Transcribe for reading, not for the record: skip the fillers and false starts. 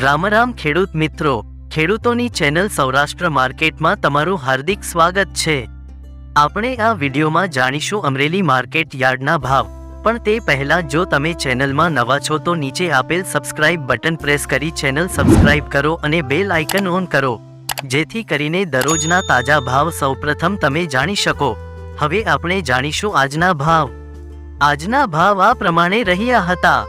રામ રામ ખેડૂત મિત્રો, ખેડૂતોની ચેનલ સૌરાષ્ટ્ર માર્કેટમાં તમારું હાર્દિક સ્વાગત છે। આપણે આ વિડીયોમાં જાણીશું અમરેલી માર્કેટ યાર્ડના ભાવ। પણ તે પહેલા જો તમે ચેનલમાં નવા છો તો નીચે આપેલ સબસ્ક્રાઇબ બટન પ્રેસ કરી ચેનલ સબસ્ક્રાઇબ કરો અને બેલ આઇકન ઓન કરો, જેથી કરીને દરરોજના તાજા ભાવ સૌપ્રથમ તમે જાણી શકો। હવે આપણે જાણીશું આજના ભાવ। આજના ભાવ આ પ્રમાણે રહ્યા હતા।